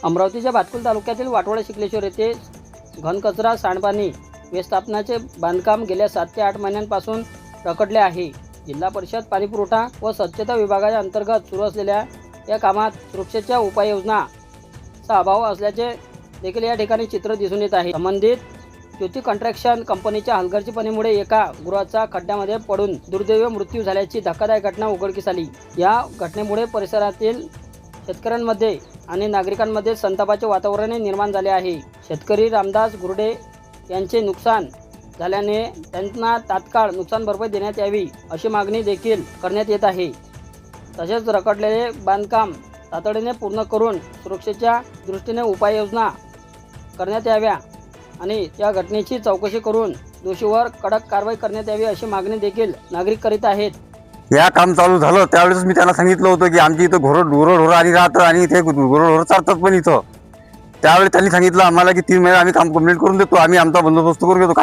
अमरावतीच्या भातकुल तालुक्यातील वाटोळा शिकलेश्वर येथे घनकचरा सांडपाणी व्यवस्थापनाचे बांधकाम गेल्या 7 ते 8 महिन्यांपासून रखडले आहे। जिल्हा परिषद पाणीपुरवठा व स्वच्छता विभागाच्या अंतर्गत सुरू असलेल्या या कामात सुरक्षेच्या उपाययोजनांचा अभाव असल्याचे देखील या ठिकाणी चित्र दिसून येत आहे। संबंधित ज्योती कंस्ट्रक्शन कंपनीच्या हलगर्जीपणामुळे एका गृहाचा खड्ड्यामध्ये पडून दुर्दैवी मृत्यू झाल्याची धक्कादायक घटना उघडकीस आली। या घटनेमुळे परिसरातील शेतकऱ्यांमध्ये आणि नागरिकांमध्ये संतापाचे वातावरण निर्माण झाले आहे। शेतकरी रामदास गुरडे यांचे नुकसान झाल्याने त्यांना तात्काळ नुकसान भरपाई देण्यात यावी अशी मागणी देखील करण्यात येत आहे। तसेच रखडलेले बांधकाम तातडीने पूर्ण करून सुरक्षेच्या दृष्टीने उपाययोजना करण्यात याव्या आणि या घटनेची चौकशी करून दोषीवर कडक कारवाई करण्यात यावी अशी मागणी देखील नागरिक करीत आहेत। या काम चालू झालं त्यावेळेस मी त्यांना सांगितलं होतं की आमची इथं गुरढोर आणि राहतात आणि इथे गुरढोर चालतात पण इथं। त्यावेळी त्यांनी सांगितलं आम्हाला की 3 महिने आम्ही काम कंप्लीट करून देतो, आम्ही आमचा बंदोबस्त करून घेतो,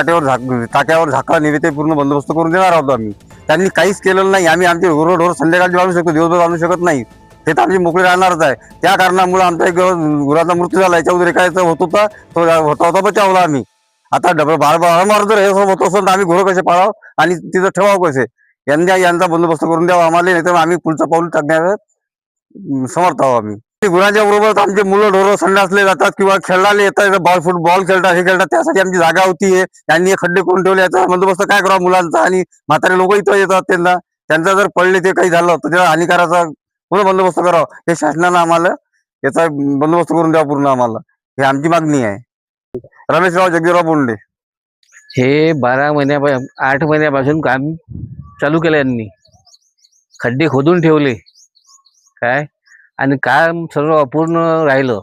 टाक्यावर झाका निवेते पूर्ण बंदोबस्त करून देणार आहोत आम्ही। त्यांनी काहीच केलेलं नाही। आम्ही आमचे गुरढोर संध्याकाळी आणू शकतो, दिवसभर आणू शकत नाही, ते तर आमची मोकळी राहणारच आहे। त्या कारणामुळे आमचा एक गुराचा मृत्यू झाला, याच्या उद्रेकायचा होत होता बचावला आम्ही। आता वारंवार जर हे होत असेल तर आम्ही गुरं कसे पाळावं आणि तिथं ठेवावं कसे, यांचा बंदोबस्त करून द्यावा आम्हाला, नाही तर आम्ही पुढचं पाऊल टाकण्यास समर्थ आहोत आम्ही। गुरांच्या बरोबर आमचे मुलं ढोरं संडासले जातात किंवा खेळायला येतात, फुटबॉल खेळतात, हे खेळतात, त्यासाठी आमची जागा होती आहे, त्यांनी खड्डे करून ठेवले। याचा बंदोबस्त काय करावा मुलांचा, आणि म्हातारे लोक इथं येतात, त्यांचा जर पडले ते काही झालं तर त्याला हानिकाराचा पूर्ण बंदोबस्त करावा, हे शासनानं आम्हाला याचा बंदोबस्त करून द्यावा पूर्ण आम्हाला, हे आमची मागणी आहे। रमेशराव जगजीराव बोंडे। हे 8 महिन्यापासून काम चालू केलं यांनी, खड्डे खोदून ठेवले काय, आणि काम सर्व अपूर्ण राहिलं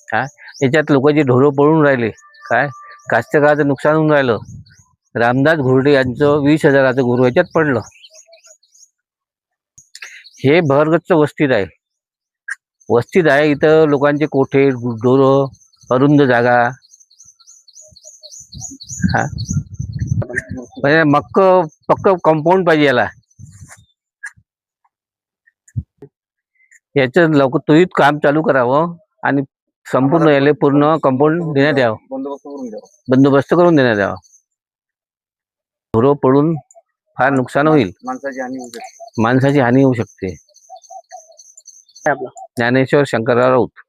काय। याच्यात लोकांची ढोरं पळून राहिले काय, कास्तकाराचं नुकसान होऊन राहिलं। रामदास घुरडे यांचं 20,000चं गुरु याच्यात पडलं। हे भरगच्च वस्तीत आहे, इथं लोकांचे कोठे ढोरं, अरुंद जागा हा, म्हणजे पक्क कंपाऊंड पाहिजे याला। याचं लवकर त्वरित काम चालू करावं आणि संपूर्ण याला पूर्ण कंपाऊंड देण्यात यावं, बंदोबस्त करून देण्यात यावा। ढोरं पडून फार नुकसान होईल, माणसाची हानी होऊ शकते। ज्ञानेश्वर शंकरराव राऊत।